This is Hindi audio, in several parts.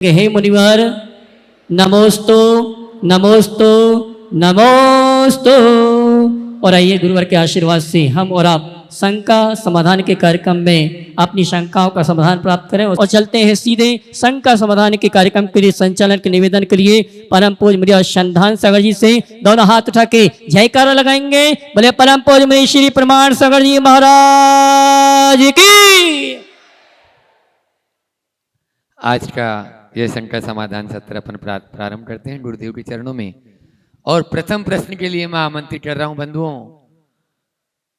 हे मुनिवर नमोस्तु नमोस्तु नमोस्तु। और आइए गुरुवर के आशीर्वाद से हम और आप शंका समाधान के कार्यक्रम में अपनी शंकाओं का समाधान प्राप्त करें और चलते हैं सीधे शंका समाधान के कार्यक्रम के लिए संचालन के निवेदन के लिए परम पूज्य मुनि संधान सागर जी से दोनों हाथ उठा के जयकारा लगाएंगे। बोले परम पूज्य मुनि श्री प्रमाण सागर जी महाराज की। आज का यह शंका समाधान सत्र अपन प्रारंभ करते हैं गुरुदेव के चरणों में। और प्रथम प्रश्न के लिए मैं आमंत्रित कर रहा हूं बंधुओं,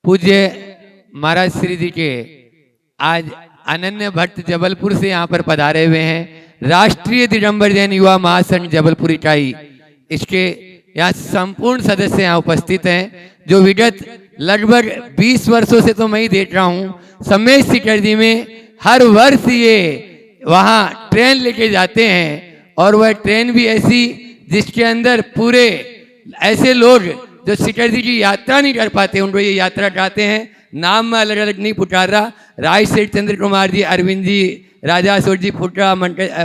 पूज्य महाराज श्री जी के आज अनन्य भट्ट जबलपुर से यहाँ पर पधारे हुए हैं। राष्ट्रीय दिगंबर जैन युवा महासंघ जबलपुर इकाई, इसके यहाँ संपूर्ण सदस्य यहाँ उपस्थित हैं, जो विगत लगभग 20 वर्षों से तो मैं ही देख रहा हूँ सम्मेश शिखर में हर वर्ष ये वहाँ ट्रेन लेके जाते हैं। और वह ट्रेन भी ऐसी जिसके अंदर पूरे ऐसे लोग जो शिखर जी की यात्रा नहीं कर पाते उनको ये यात्रा कराते हैं। नाम में अलग अलग नहीं पुकार रहा, राय सेठ चंद्र कुमार जी, अरविंद जी, राजा अशोक जी फुटरा,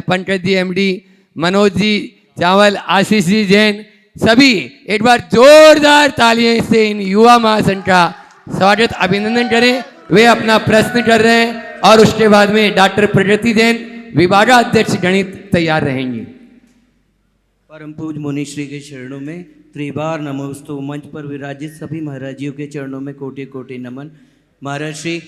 पंकज जी एमडी, मनोज जी चावल, आशीष जी जैन, सभी एक बार जोरदार तालियां से इन युवा महासंघ का स्वागत अभिनंदन करें। वे अपना प्रश्न कर रहे हैं और उसके बाद में डॉक्टर प्रगति जैन विभागाध्यक्ष गणित तैयार रहेंगी। परम पूज्य मुनि श्री के चरणों में त्रिबार नमोस्तु। मंच पर विराजित सभी महाराजियों के चरणों में कोटि कोटि नमन। महाराज श्री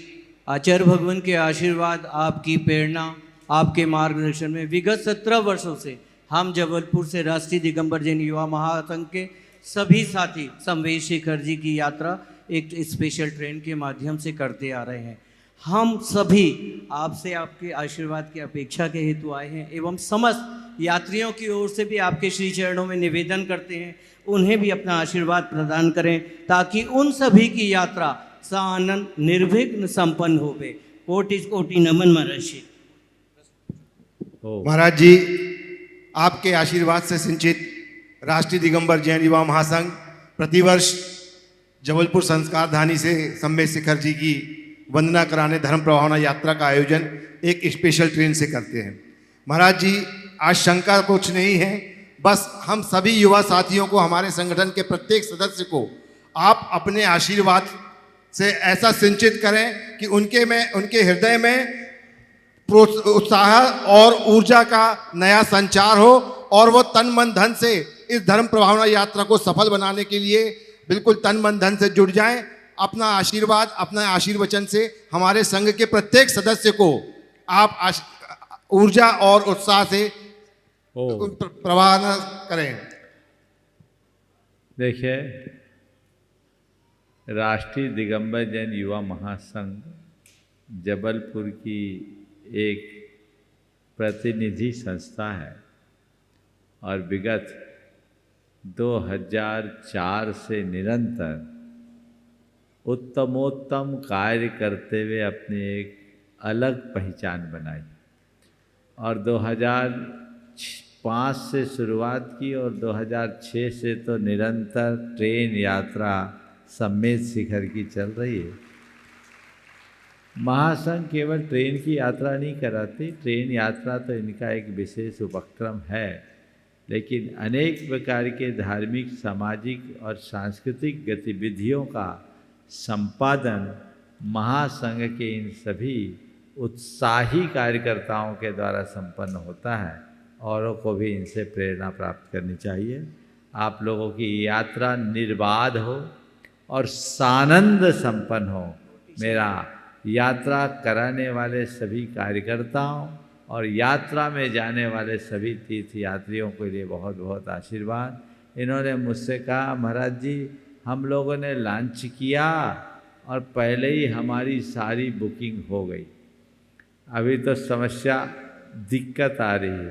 आचार्य भगवान के आशीर्वाद, आपकी प्रेरणा, आपके मार्गदर्शन में विगत 17 वर्षों से हम जबलपुर से राष्ट्रीय दिगंबर जैन युवा महासंघ के सभी साथी सम्मेश शिखर जी की यात्रा एक स्पेशल ट्रेन के माध्यम से करते आ रहे हैं। हम सभी आपसे आपके आशीर्वाद की अपेक्षा के हेतु आए हैं एवं समस्त यात्रियों की ओर से भी आपके श्री चरणों में निवेदन करते हैं उन्हें भी अपना आशीर्वाद प्रदान करें ताकि उन सभी की यात्रा सानंद निर्विघ्न संपन्न होवे। कोटि कोटि नमन महाराज जी। महाराज जी, आपके आशीर्वाद से सिंचित राष्ट्रीय दिगंबर जैन युवा महासंघ प्रतिवर्ष जबलपुर संस्कार धानी से सम्मेश शिखर जी की वंदना कराने धर्म प्रभावना यात्रा का आयोजन एक स्पेशल ट्रेन से करते हैं। महाराज जी, आज शंका कुछ नहीं है, बस हम सभी युवा साथियों को, हमारे संगठन के प्रत्येक सदस्य को आप अपने आशीर्वाद से ऐसा सिंचित करें कि उनके हृदय में उत्साह और ऊर्जा का नया संचार हो और वो तन मन धन से इस धर्म प्रभावना यात्रा को सफल बनाने के लिए बिल्कुल तन मन धन से जुड़ जाएं। अपना आशीर्वाद, अपना आशीर्वचन से हमारे संघ के प्रत्येक सदस्य को आप ऊर्जा और उत्साह से प्रवाह करें। देखिए, राष्ट्रीय दिगंबर जैन युवा महासंघ जबलपुर की एक प्रतिनिधि संस्था है और विगत 2004 से निरंतर उत्तमोत्तम कार्य करते हुए अपनी एक अलग पहचान बनाई और 2005 से शुरुआत की और 2006 से तो निरंतर ट्रेन यात्रा सम्मेश शिखर की चल रही है। महासंघ केवल ट्रेन की यात्रा नहीं कराती, ट्रेन यात्रा तो इनका एक विशेष उपक्रम है, लेकिन अनेक प्रकार के धार्मिक, सामाजिक और सांस्कृतिक गतिविधियों का संपादन महासंघ के इन सभी उत्साही कार्यकर्ताओं के द्वारा संपन्न होता है। औरों को भी इनसे प्रेरणा प्राप्त करनी चाहिए। आप लोगों की यात्रा निर्बाध हो और सानंद संपन्न हो। मेरा यात्रा कराने वाले सभी कार्यकर्ताओं और यात्रा में जाने वाले सभी तीर्थ यात्रियों के लिए बहुत बहुत आशीर्वाद। इन्होंने मुझसे कहा, महाराज जी हम लोगों ने लॉन्च किया और पहले ही हमारी सारी बुकिंग हो गई, अभी तो समस्या दिक्कत आ रही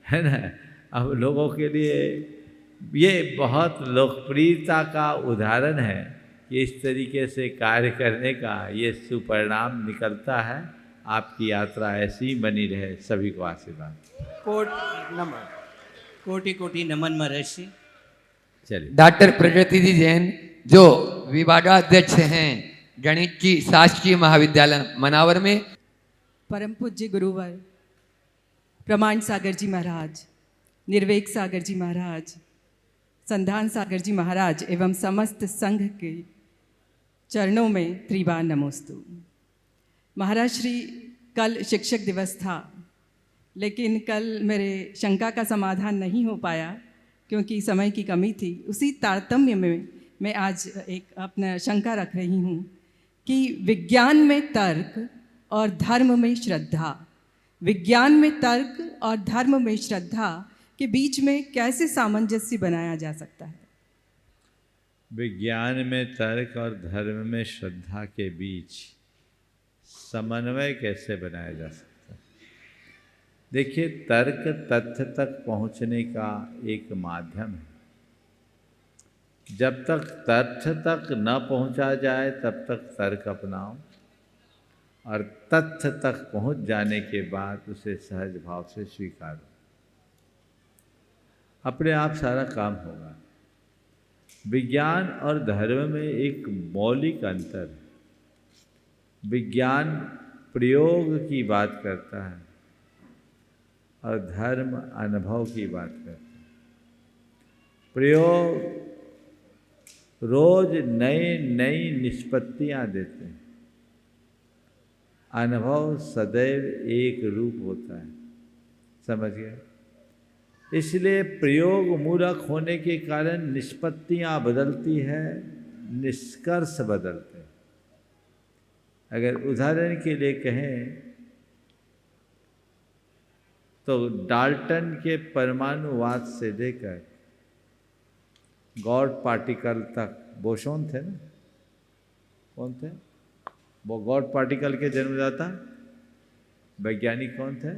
है ना। अब लोगों के लिए ये बहुत लोकप्रियता का उदाहरण है कि इस तरीके से कार्य करने का ये सुपरिणाम निकलता है। आपकी यात्रा ऐसी ही बनी रहे, सभी को आशीर्वाद। कोटि कोटि नमन महाराज जी। चलिए, डॉक्टर प्रगति जी जैन जो विभागाध्यक्ष हैं गणित की शासकीय महाविद्यालय मनावर में। परम पूज्य गुरुवर प्रमाण सागर जी महाराज, निर्वेक सागर जी महाराज, संधान सागर जी महाराज एवं समस्त संघ के चरणों में त्रिबार नमोस्तु। महाराज श्री, कल शिक्षक दिवस था, लेकिन कल मेरे शंका का समाधान नहीं हो पाया क्योंकि समय की कमी थी। उसी तारतम्य में मैं आज एक अपना शंका रख रही हूँ कि विज्ञान में तर्क और धर्म में श्रद्धा, विज्ञान में तर्क और धर्म में श्रद्धा के बीच में कैसे सामंजस्य बनाया जा सकता है? विज्ञान में तर्क और धर्म में श्रद्धा के बीच समन्वय कैसे बनाया जा सकता है? देखिए, तर्क तथ्य तक पहुंचने का एक माध्यम है। जब तक तथ्य तक न पहुंचा जाए तब तक तर्क अपनाओ, और तथ्य तक पहुंच जाने के बाद उसे सहज भाव से स्वीकारो, अपने आप सारा काम होगा। विज्ञान और धर्म में एक मौलिक अंतर है। विज्ञान प्रयोग की बात करता है और धर्म अनुभव की बात करता है। प्रयोग रोज नई नई निष्पत्तियां देते हैं, अनुभव सदैव एक रूप होता है। समझ गए? इसलिए प्रयोग मूलक होने के कारण निष्पत्तियां बदलती है, निष्कर्ष बदलते हैं। अगर उदाहरण के लिए कहें तो डाल्टन के परमाणुवाद से लेकर गॉड पार्टिकल तक, बोसोन थे ना, कौन थे वो गॉड पार्टिकल के जन्मदाता? वैज्ञानिक कौन थे?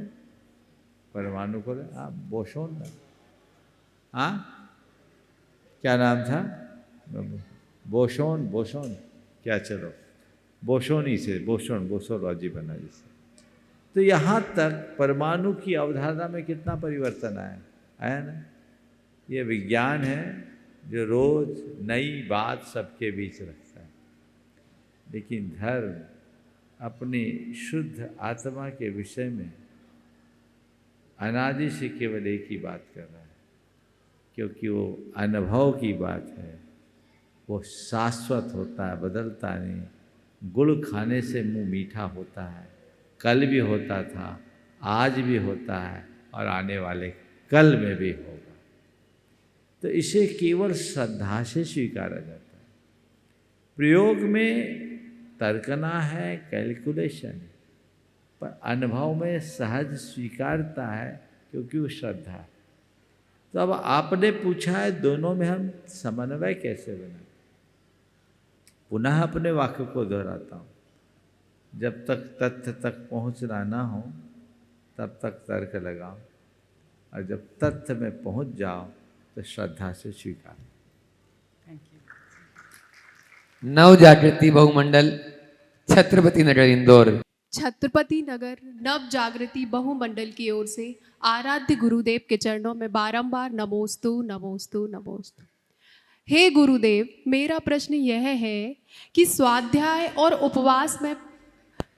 परमाणु को बोसोन ना, हाँ क्या नाम था? बोसोन, बोसोन क्या, चलो बोसोन ही से, बोसोन, बोसोलॉजी बना जिससे। तो यहाँ तक परमाणु की अवधारणा में कितना परिवर्तन आया ना। ये विज्ञान है जो रोज नई बात सबके बीच रखता है, लेकिन धर्म अपनी शुद्ध आत्मा के विषय में अनादि से केवल एक ही बात कर रहा है, क्योंकि वो अनुभव की बात है। वो शाश्वत होता है, बदलता नहीं। गुड़ खाने से मुंह मीठा होता है, कल भी होता था, आज भी होता है और आने वाले कल में भी होगा। तो इसे केवल श्रद्धा से स्वीकारा जाता है। प्रयोग में तर्कना है, कैलकुलेशन है, पर अनुभव में सहज स्वीकारता है क्योंकि वो श्रद्धा है। तो अब आपने पूछा है दोनों में हम समन्वय कैसे बनाएं? पुनः अपने वाक्य को दोहराता हूँ, जब तक तथ्य तक पहुँचना ना हो तब तक तर्क लगाओ, और जब तथ्य में पहुँच जाओ तो श्रद्धा से स्वीकार। Thank you. नव जागृति बहुमंडल, छत्रपति नगर, इंदौर। छत्रपति नगर नव जागृति बहुमंडल की ओर से आराध्य गुरुदेव के चरणों में बारंबार नमोस्तु नमोस्तु नमोस्तु। हे गुरुदेव, मेरा प्रश्न यह है कि स्वाध्याय और उपवास में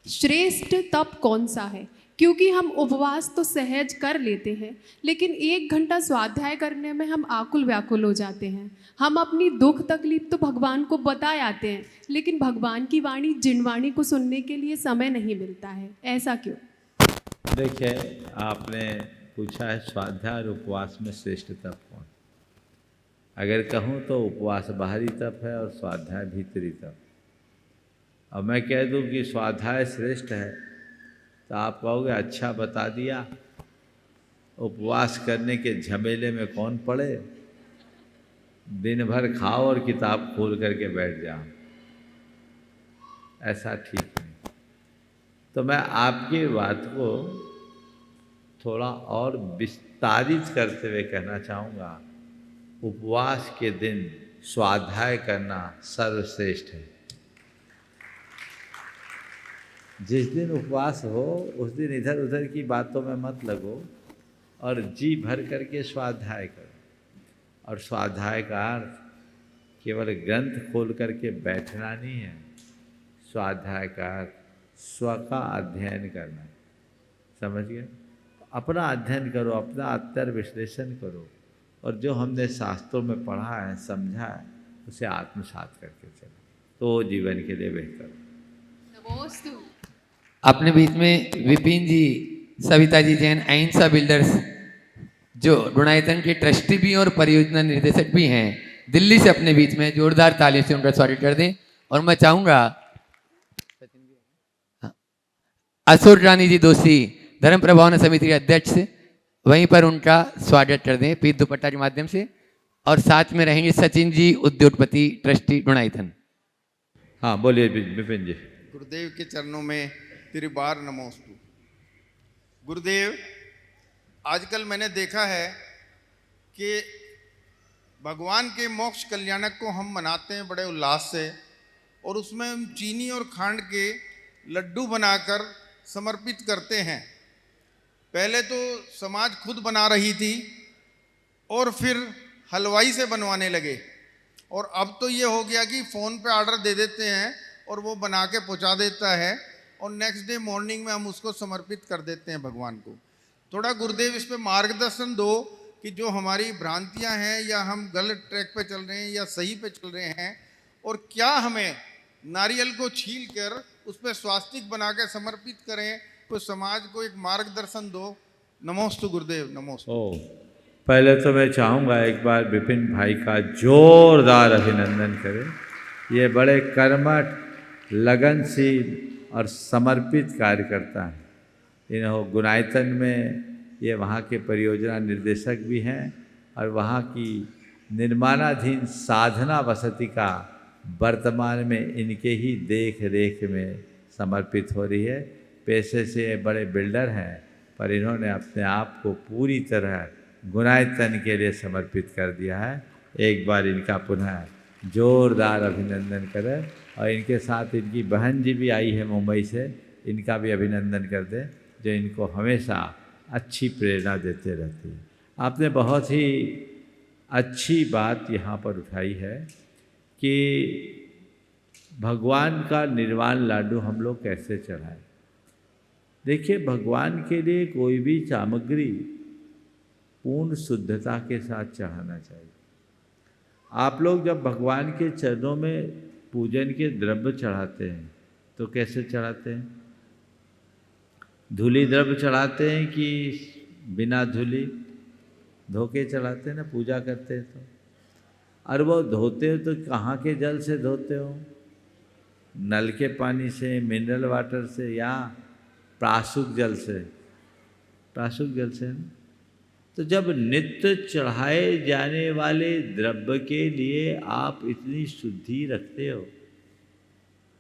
श्रेष्ठ तप कौन सा है? क्योंकि हम उपवास तो सहज कर लेते हैं, लेकिन 1 घंटा स्वाध्याय करने में हम आकुल व्याकुल हो जाते हैं। हम अपनी दुख तकलीफ तो भगवान को बता आते हैं, लेकिन भगवान की वाणी, जिनवाणी को सुनने के लिए समय नहीं मिलता है। ऐसा क्यों? देखिए, आपने पूछा है स्वाध्याय और उपवास में श्रेष्ठ तप कौन। अगर कहूँ तो उपवास बाहरी तप है और स्वाध्याय भीतरी तप। अब मैं कह दूँ कि स्वाध्याय श्रेष्ठ है तो आप कहोगे अच्छा बता दिया, उपवास करने के झमेले में कौन पड़े, दिन भर खाओ और किताब खोल करके बैठ जाओ। ऐसा ठीक नहीं। तो मैं आपकी बात को थोड़ा और विस्तारित करते हुए कहना चाहूँगा, उपवास के दिन स्वाध्याय करना सर्वश्रेष्ठ है। जिस दिन उपवास हो उस दिन इधर उधर की बातों में मत लगो और जी भर करके स्वाध्याय करो। और स्वाध्याय का अर्थ केवल ग्रंथ खोल करके बैठना नहीं है। स्वाध्याय का अर्थ स्व का अध्ययन करना। समझ गए? अपना अध्ययन करो, अपना अंतर विश्लेषण करो और जो हमने शास्त्रों में पढ़ा है, समझा है, उसे आत्मसात करके चलो, तो जीवन के लिए बेहतर है। नमोस्तु। अपने बीच में विपिन जी, सविता जी जैन, अहिंसा बिल्डर्स, जो गुणायतन के ट्रस्टी भी और परियोजना निर्देशक भी हैं, दिल्ली से अपने बीच में जोरदार तालियों से उनका स्वागत कर दें। और मैं चाहूँगा असुर रानी जी दोषी, धर्म प्रभावना समिति के अध्यक्ष, वहीं पर उनका स्वागत कर दें पीत दुपट्टा के माध्यम से। और साथ में रहेंगे सचिन जी, उद्योगपति, ट्रस्टी गुणायतन। हाँ बोलिए विपिन जी। गुरुदेव के चरणों में त्रिबार नमोस्तु। गुरुदेव, आजकल मैंने देखा है कि भगवान के मोक्ष कल्याणक को हम मनाते हैं बड़े उल्लास से, और उसमें हम चीनी और खांड के लड्डू बनाकर समर्पित करते हैं। पहले तो समाज खुद बना रही थी और फिर हलवाई से बनवाने लगे, और अब तो ये हो गया कि फ़ोन पे ऑर्डर दे देते हैं और वो बना के पहुँचा देता है, और नेक्स्ट डे मॉर्निंग में हम उसको समर्पित कर देते हैं भगवान को। थोड़ा गुरुदेव इस पे मार्गदर्शन दो कि जो हमारी भ्रांतियां हैं, या हम गलत ट्रैक पे चल रहे हैं या सही पे चल रहे हैं, और क्या हमें नारियल को छील कर उस पर स्वास्तिक बना के समर्पित करें, तो समाज को एक मार्गदर्शन दो। नमोस्तु गुरुदेव, नमोस्तु। पहले तो मैं चाहूँगा एक बार विपिन भाई का जोरदार अभिनंदन करें। ये बड़े कर्मठ, लगनशील और समर्पित कार्यकर्ता हैं। इन्हों गुणायतन में ये वहाँ के परियोजना निर्देशक भी हैं और वहाँ की निर्माणाधीन साधना वसति का वर्तमान में इनके ही देख रेख में समर्पित हो रही है। पेशे से बड़े बिल्डर हैं, पर इन्होंने अपने आप को पूरी तरह गुणायतन के लिए समर्पित कर दिया है। एक बार इनका पुनः जोरदार अभिनंदन करें, और इनके साथ इनकी बहन जी भी आई है मुंबई से, इनका भी अभिनंदन कर दें, जो इनको हमेशा अच्छी प्रेरणा देते रहती है। आपने बहुत ही अच्छी बात यहाँ पर उठाई है कि भगवान का निर्वाण लाडू हम लोग कैसे चढ़ाएं। देखिए, भगवान के लिए कोई भी सामग्री पूर्ण शुद्धता के साथ चढ़ाना चाहिए। आप लोग जब भगवान के चरणों में पूजन के द्रव्य चढ़ाते हैं तो कैसे चढ़ाते हैं? धूली द्रव्य चढ़ाते हैं कि बिना धूली धो के चढ़ाते हैं ना, पूजा करते हैं तो? और वो धोते हो तो कहाँ के जल से धोते हो? नल के पानी से, मिनरल वाटर से, या प्राशुक जल से? प्राशुक जल से ना। तो जब नित्य चढ़ाए जाने वाले द्रव्य के लिए आप इतनी शुद्धि रखते हो,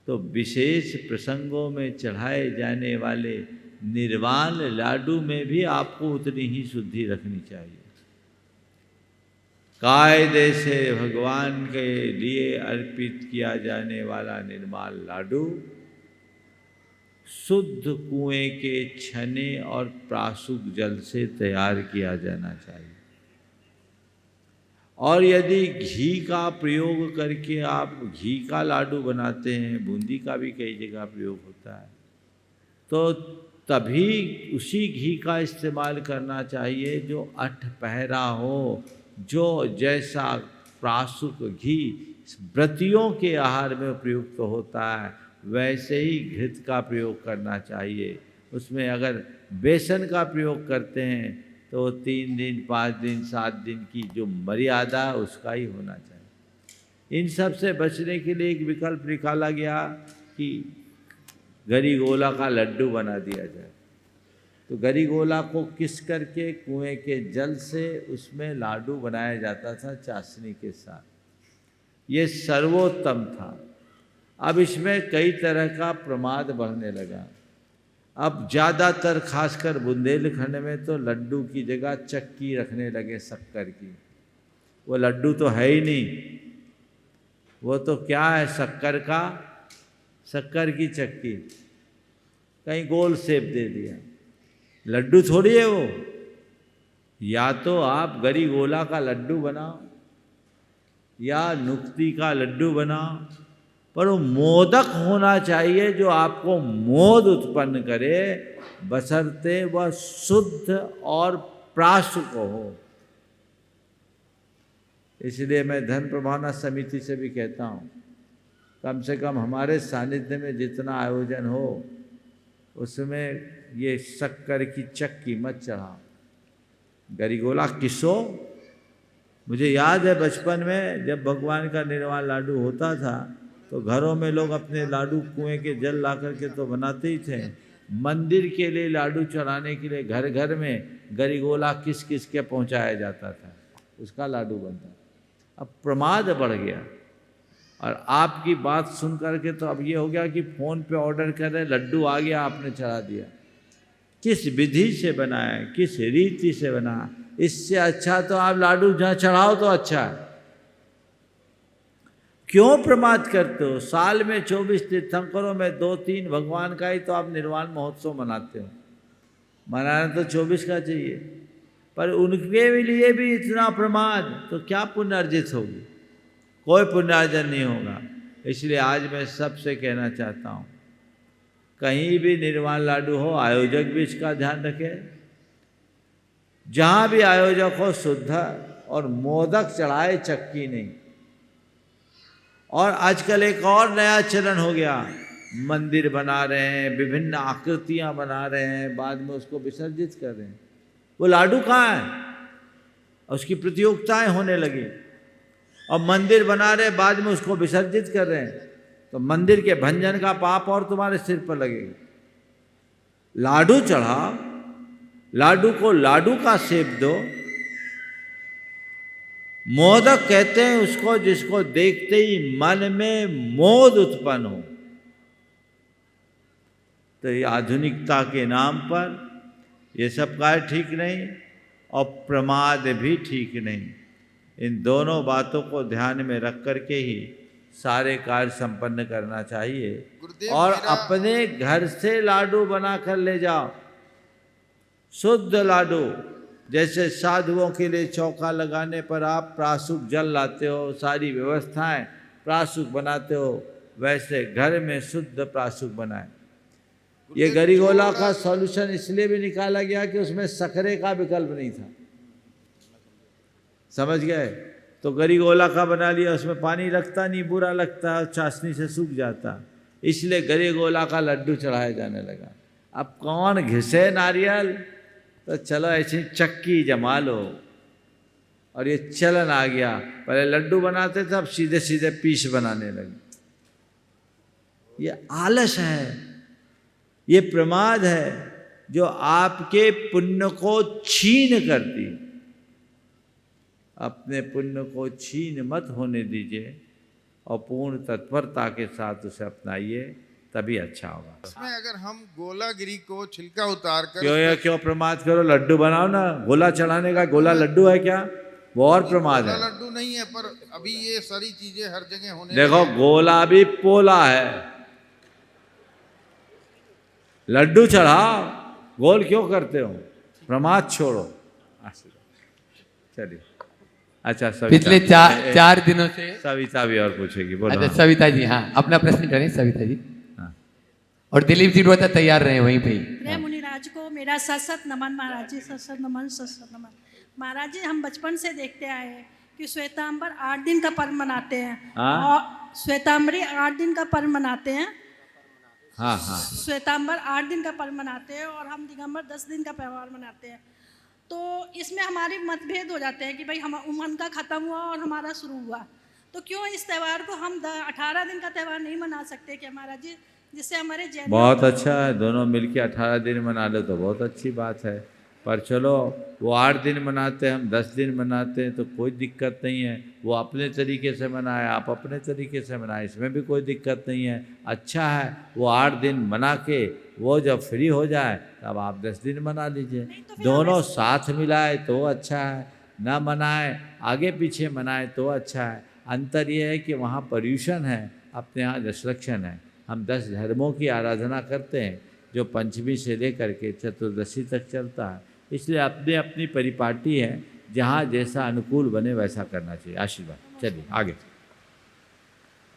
तो विशेष प्रसंगों में चढ़ाए जाने वाले निर्वाण लाडू में भी आपको उतनी ही शुद्धि रखनी चाहिए। कायदे से भगवान के लिए अर्पित किया जाने वाला निर्वाण लाडू शुद्ध कुएं के छने और प्राशुक जल से तैयार किया जाना चाहिए। और यदि घी का प्रयोग करके आप घी का लाडू बनाते हैं, बूंदी का भी कई जगह प्रयोग होता है, तो तभी उसी घी का इस्तेमाल करना चाहिए जो अठपहरा हो, जो जैसा प्राशुक घी व्रतियों के आहार में प्रयुक्त होता है वैसे ही घृत का प्रयोग करना चाहिए। उसमें अगर बेसन का प्रयोग करते हैं तो 3 दिन, 5 दिन, 7 दिन की जो मर्यादा उसका ही होना चाहिए। इन सब से बचने के लिए एक विकल्प निकाला गया कि गरी गोला का लड्डू बना दिया जाए। तो गरी गोला को किस करके कुएं के जल से उसमें लाडू बनाया जाता था चाशनी के साथ। ये सर्वोत्तम था। अब इसमें कई तरह का प्रमाद बढ़ने लगा। अब ज़्यादातर खासकर बुंदेलखंड में तो लड्डू की जगह चक्की रखने लगे शक्कर की। वो लड्डू तो है ही नहीं, वो तो क्या है, शक्कर की चक्की, कहीं गोल शेप दे दिया। लड्डू थोड़ी है वो। या तो आप गरी गोला का लड्डू बनाओ या नुक्ती का लड्डू बनाओ, पर वो मोदक होना चाहिए जो आपको मोद उत्पन्न करे, बशर्ते वह शुद्ध और प्रासुक हो। इसलिए मैं धन प्रभावना समिति से भी कहता हूँ, कम से कम हमारे सानिध्य में जितना आयोजन हो उसमें ये शक्कर की चक्की मत चढ़ाओ, गरीगोला किसो। मुझे याद है बचपन में जब भगवान का निर्वाण लाडू होता था तो घरों में लोग अपने लाडू कुएं के जल ला करके तो बनाते ही थे, मंदिर के लिए लाडू चढ़ाने के लिए घर घर में गरीगोला किस किस के पहुंचाया जाता था, उसका लाडू बनता। अब प्रमाद बढ़ गया और आपकी बात सुन करके तो अब ये हो गया कि फ़ोन पे ऑर्डर कर रहे, लड्डू आ गया, आपने चढ़ा दिया। किस विधि से बनाया, किस रीति से बनाया, इससे अच्छा तो आप लाडू जहाँ चढ़ाओ तो अच्छा है। क्यों प्रमाद करते हो? साल में 24 तीर्थंकरों में 2-3 भगवान का ही तो आप निर्वाण महोत्सव मनाते हो। मनाना तो 24 का चाहिए, पर उनके लिए भी इतना प्रमाद तो क्या पुण्य अर्जित होगी? कोई पुण्यार्जन नहीं होगा। इसलिए आज मैं सबसे कहना चाहता हूँ, कहीं भी निर्वाण लाडू हो, आयोजक भी इसका ध्यान रखे। जहाँ भी आयोजक हो शुद्ध और मोदक चढ़ाए, चक्की नहीं। और आजकल एक और नया चलन हो गया, मंदिर बना रहे हैं, विभिन्न आकृतियाँ बना रहे हैं, बाद में उसको विसर्जित कर रहे हैं। वो लाडू कहाँ है? उसकी प्रतियोगिताएं होने लगी और मंदिर बना रहे, बाद में उसको विसर्जित कर रहे हैं, तो मंदिर के भंजन का पाप और तुम्हारे सिर पर लगेगा। लाडू चढ़ा, लाडू को लाडू का सेब दो। मोदक कहते हैं उसको जिसको देखते ही मन में मोद उत्पन्न हो। तो ये आधुनिकता के नाम पर ये सब कार्य ठीक नहीं और प्रमाद भी ठीक नहीं। इन दोनों बातों को ध्यान में रख करके ही सारे कार्य संपन्न करना चाहिए। और अपने घर से लाडू बना कर ले जाओ, शुद्ध लाडू। जैसे साधुओं के लिए चौका लगाने पर आप प्रासुक जल लाते हो, सारी व्यवस्थाएं प्रासुक बनाते हो, वैसे घर में शुद्ध प्रासुक बनाए। ये गरीगोला का सॉल्यूशन इसलिए भी निकाला गया कि उसमें शक्करे का विकल्प नहीं था, समझ गए? तो गरीगोला का बना लिया, उसमें पानी लगता नहीं, बुरा लगता, चाशनी से सूख जाता, इसलिए गरीगोला का लड्डू चढ़ाया जाने लगा। अब कौन घिसे नारियल, तो चलो ऐसी चक्की जमा लो, और ये चलन आ गया। पहले लड्डू बनाते थे, अब सीधे सीधे पीस बनाने लगे। ये आलस है, ये प्रमाद है जो आपके पुण्य को छीन करती। अपने पुण्य को छीन मत होने दीजिए और पूर्ण तत्परता के साथ उसे अपनाइए, तभी अच्छा होगा। इसमें अगर हम गोलागिरी को छिलका उतार कर क्यों प्रमाद करो? लड्डू बनाओ ना, गोला चढ़ाने का गोला लड्डू है क्या? वो और प्रमाद है। लड्डू नहीं है, पर अभी ये सारी चीजें हर जगह होने देखो, गोला भी पोला है, लड्डू चढ़ाओ, गोल क्यों करते हो? प्रमाद छोड़ो। चलिए, अच्छा सविता, पिछले 4 दिनों से सविता भी और पूछेगी, बोलो। अच्छा सविता जी, हाँ अपना प्रश्न करें सविता जी। हाँ। और दिलीप जी रोता तैयार रहे वहीं पे ही। प्रिय मुनिराज को मेरा सत नमन। महाराज जी सत नमन, सत नमन। महाराज जी, हम बचपन से देखते आए हैं कि श्वेतांबर 8 दिन का पर्व मनाते हैं। और श्वेतांबरी 8 दिन का पर्व मनाते हैं। हाँ हाँ, श्वेतांबर 8 दिन का पर्व मनाते हैं और हम दिगंबर 10 दिन का त्यौहार मनाते हैं। तो इसमें हमारे मतभेद हो जाते हैं कि भाई हम उनका ख़त्म हुआ और हमारा शुरू हुआ, तो क्यों इस त्यौहार को हम 18 दिन का त्यौहार नहीं मना सकते क्या महाराज जी, जिससे हमारे जैन। बहुत अच्छा है, दोनों मिलके 18 दिन मना लो तो बहुत अच्छी बात है। पर चलो, वो 8 दिन मनाते हैं, हम 10 दिन मनाते हैं, तो कोई दिक्कत नहीं है। वो अपने तरीके से मनाए, आप अपने तरीके से मनाए, इसमें भी कोई दिक्कत नहीं है। अच्छा है, वो 8 दिन मना के वो जब फ्री हो जाए तब आप 10 दिन मना लीजिए। दोनों साथ मिलाए तो अच्छा है, ना मनाए आगे पीछे मनाए तो अच्छा है। अंतर ये है कि वहाँ पर्यूषण है, अपने यहाँ दशलक्षण है। हम 10 धर्मों की आराधना करते हैं जो पंचमी से लेकर के चतुर्दशी तक चलता है। इसलिए अपनी अपनी परिपाटी है, जहाँ जैसा अनुकूल बने वैसा करना चाहिए। आशीर्वाद। चलिए आगे।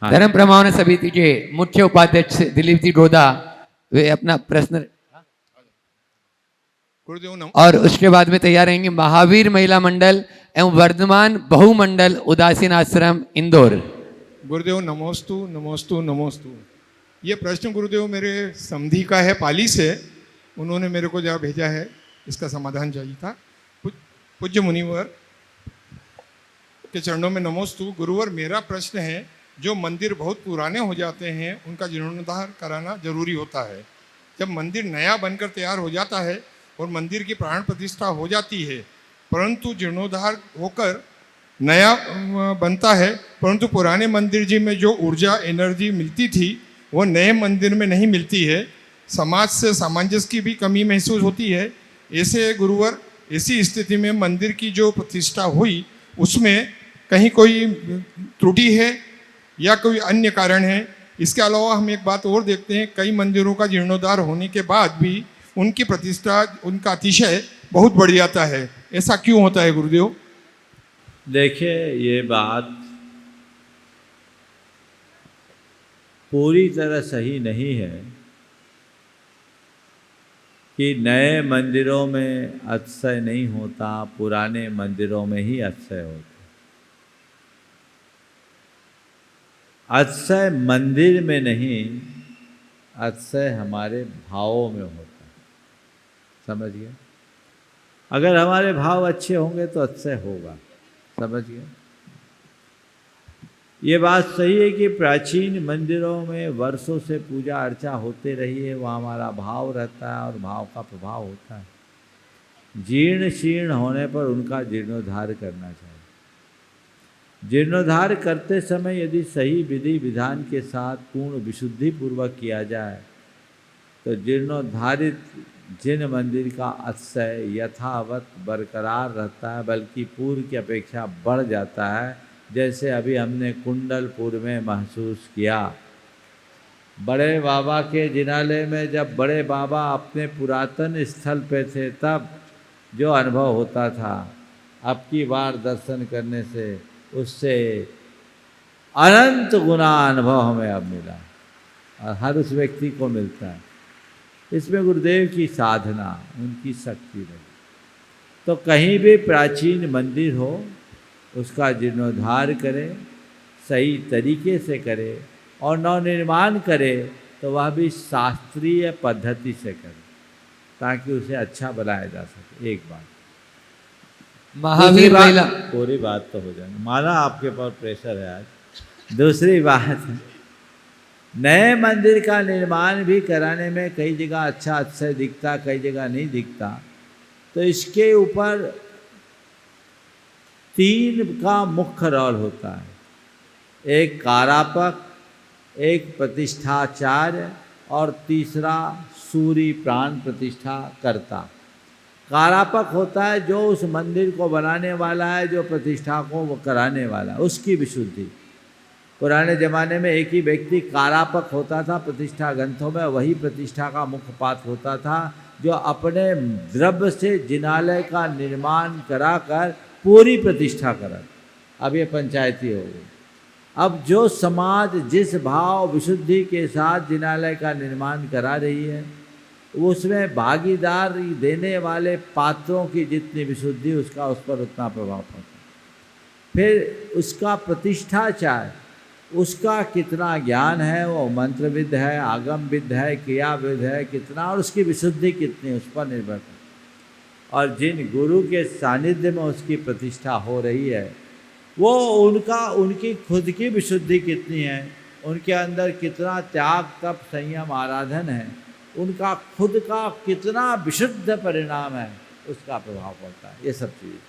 हाँ। धर्म प्रमाण समिति के मुख्य उपाध्यक्ष दिलीप जी गोदा वे अपना प्रश्न, गुरुदेव नम और उसके बाद में तैयार रहेंगे महावीर महिला मंडल एवं वर्धमान बहुमंडल उदासीन आश्रम इंदौर। गुरुदेव नमोस्तु नमोस्तु नमोस्तु। ये प्रश्न गुरुदेव मेरे समधी का है, पाली से। उन्होंने मेरे को जहाँ भेजा है, इसका समाधान चाहिए था। पूज्य मुनिवर के चरणों में नमोस्तु। गुरुवर, मेरा प्रश्न है, जो मंदिर बहुत पुराने हो जाते हैं उनका जीर्णोद्धार कराना जरूरी होता है। जब मंदिर नया बनकर तैयार हो जाता है और मंदिर की प्राण प्रतिष्ठा हो जाती है, परंतु जीर्णोद्धार होकर नया बनता है, परंतु पुराने मंदिर जी में जो ऊर्जा एनर्जी मिलती थी वो नए मंदिर में नहीं मिलती है। समाज से सामंजस्य की भी कमी महसूस होती है। ऐसे गुरुवर, ऐसी स्थिति में मंदिर की जो प्रतिष्ठा हुई उसमें कहीं कोई त्रुटि है या कोई अन्य कारण है? इसके अलावा हम एक बात और देखते हैं, कई मंदिरों का जीर्णोद्धार होने के बाद भी उनकी प्रतिष्ठा, उनका अतिशय बहुत बढ़ जाता है। ऐसा क्यों होता है गुरुदेव? देखिए, ये बात पूरी तरह सही नहीं है कि नए मंदिरों में अतिशय नहीं होता, पुराने मंदिरों में ही अतिशय होता। अतिशय मंदिर में नहीं, अतिशय हमारे भावों में होता है। समझिए, अगर हमारे भाव अच्छे होंगे तो अतिशय होगा। समझिए, ये बात सही है कि प्राचीन मंदिरों में वर्षों से पूजा अर्चा होते रही है, वहाँ हमारा भाव रहता है और भाव का प्रभाव होता है। जीर्ण शीर्ण होने पर उनका जीर्णोद्धार करना चाहिए। जीर्णोद्धार करते समय यदि सही विधि विधान के साथ पूर्ण विशुद्धि पूर्वक किया जाए तो जीर्णोद्धारित जिन मंदिर का अतिशय यथावत बरकरार रहता है, बल्कि पूर्व की अपेक्षा बढ़ जाता है। जैसे अभी हमने कुंडलपुर में महसूस किया। बड़े बाबा के जिनालय में जब बड़े बाबा अपने पुरातन स्थल पे थे तब जो अनुभव होता था, अब की बार दर्शन करने से उससे अनंत गुना अनुभव हमें अब मिला और हर उस व्यक्ति को मिलता है। इसमें गुरुदेव की साधना, उनकी शक्ति रही। तो कहीं भी प्राचीन मंदिर हो उसका जीर्णोद्धार करे, सही तरीके से करे और नवनिर्माण करे, तो वह भी शास्त्रीय पद्धति से करे ताकि उसे अच्छा बनाया जा सके। एक बात। महावीर महिला, पूरी बात तो हो जाएगी, माना आपके पर प्रेशर है आज। दूसरी बात, नए मंदिर का निर्माण भी कराने में कई जगह अच्छा अतिशय दिखता, कई जगह नहीं दिखता। तो इसके ऊपर 3 का मुख्य रोल होता है। एक कारापक, एक प्रतिष्ठाचार्य और तीसरा सूरी प्राण प्रतिष्ठा करता। कारापक होता है जो उस मंदिर को बनाने वाला है, जो प्रतिष्ठा को वो कराने वाला है, उसकी विशुद्धि। पुराने ज़माने में एक ही व्यक्ति कारापक होता था प्रतिष्ठा ग्रंथों में, वही प्रतिष्ठा का मुख्य पात्र होता था जो अपने द्रव्य से जिनालय का निर्माण कराकर पूरी प्रतिष्ठा करा। अब ये पंचायती हो गई। अब जो समाज जिस भाव विशुद्धि के साथ जिनालय का निर्माण करा रही है, उसमें भागीदारी देने वाले पात्रों की जितनी विशुद्धि, उसका उस पर उतना प्रभाव पड़ता। फिर उसका प्रतिष्ठाचार्य, उसका कितना ज्ञान है, वो मंत्रविद है, आगमविद है, क्रियाविद है कितना, और उसकी विशुद्धि कितनी, उस पर निर्भर करता। और जिन गुरु के सानिध्य में उसकी प्रतिष्ठा हो रही है, वो उनकी खुद की विशुद्धि कितनी है, उनके अंदर कितना त्याग तप संयम आराधन है, उनका खुद का कितना विशुद्ध परिणाम है, उसका प्रभाव पड़ता है। ये सब चीज़।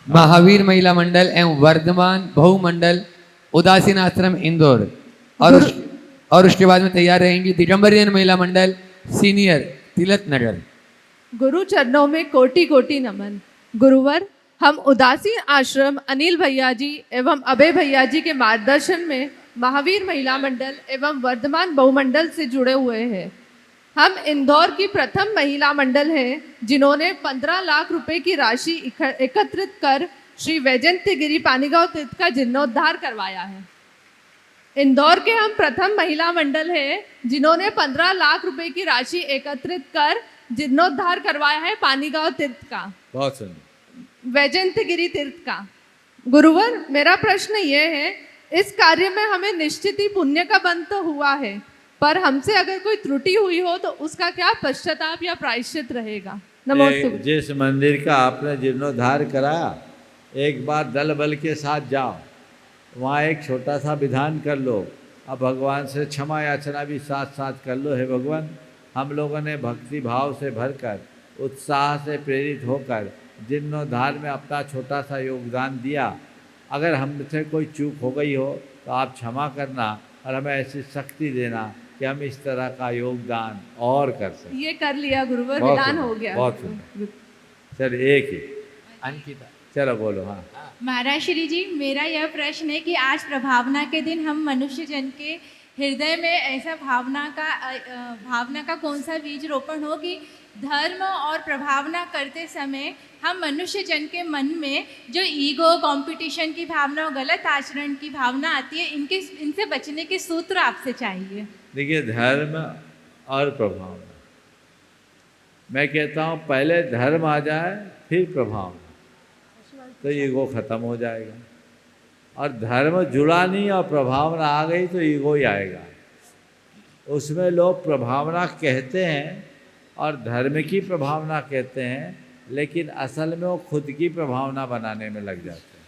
महावीर महिला मंडल एवं वर्धमान बहुमंडल उदासीन आश्रम इंदौर, और उसके बाद में तैयार रहेंगी दिगंबर जैन महिला मंडल सीनियर तिलक नगर। गुरु चरणों में कोटि कोटि नमन। गुरुवर, हम उदासीन आश्रम अनिल भैया जी एवं अभय भैया जी के मार्गदर्शन में महावीर महिला मंडल एवं वर्धमान बहुमंडल से जुड़े हुए हैं। हम इंदौर की प्रथम महिला मंडल हैं जिन्होंने 15 लाख रुपए की राशि एकत्रित कर श्री वैजयंती गिरी पानीगांव तीर्थ का जीर्णोद्धार करवाया है। इंदौर के हम प्रथम महिला मंडल है जिन्होंने 15 लाख रुपए की राशि एकत्रित कर जीर्णोद्धार करवाया है पानीगांव तीर्थ का, बहुत सुंदर। वैजयंत गिरी तीर्थ का। गुरुवर, मेरा प्रश्न ये है, इस कार्य में हमें निश्चित ही पुण्य का बंध तो हुआ है, पर हमसे अगर कोई त्रुटि हुई हो तो उसका क्या पश्चाताप या प्रायश्चित रहेगा? नमस्ते। जिस मंदिर का आपने जीर्णोद्धार कराया, एक बार दल बल के साथ जाओ, वहाँ एक छोटा सा विधान कर लो, अब भगवान से क्षमा याचना भी साथ साथ कर लो। हे भगवान, हम लोगों ने भक्ति भाव से भरकर, उत्साह से प्रेरित होकर जीर्णोद्धार में अपना छोटा सा योगदान दिया। अगर हमसे कोई चूक हो गई हो तो आप क्षमा करना और हमें ऐसी शक्ति देना कि हम इस तरह का योगदान और कर सकें। ये कर लिया गुरुवर, बहुत विधान सुंदर, हो गया। बहुत सुंदर। चल एक ही अंकिता, चलो बोलो। हाँ, महाराज श्री जी, मेरा यह प्रश्न है कि आज प्रभावना के दिन हम मनुष्य जन के हृदय में ऐसा भावना का कौन सा बीज रोपण हो कि धर्म और प्रभावना करते समय हम मनुष्य जन के मन में जो ईगो, कंपटीशन की भावना और गलत आचरण की भावना आती है, इनसे बचने के सूत्र आपसे चाहिए। देखिए, धर्म और प्रभावना, मैं कहता हूँ पहले धर्म आ जाए फिर प्रभावना, तो ईगो खत्म हो जाएगा। और धर्म जुड़ा नहीं और प्रभावना आ गई तो ईगो ही आएगा। उसमें लोग प्रभावना कहते हैं और धर्म की प्रभावना कहते हैं, लेकिन असल में वो खुद की प्रभावना बनाने में लग जाते हैं।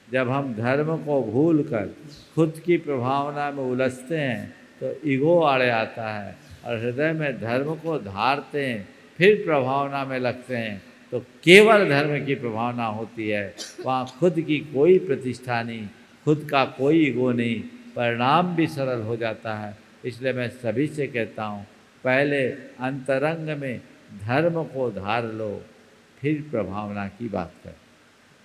जब हम धर्म को भूल कर खुद की प्रभावना में उलझते हैं तो ईगो आड़े आता है, और हृदय में धर्म को धारते हैं फिर प्रभावना में लगते हैं तो केवल धर्म की प्रभावना होती है। वहाँ खुद की कोई प्रतिष्ठा नहीं, खुद का कोई ईगो नहीं, परिणाम भी सरल हो जाता है। इसलिए मैं सभी से कहता हूँ, पहले अंतरंग में धर्म को धार लो, फिर प्रभावना की बात कर।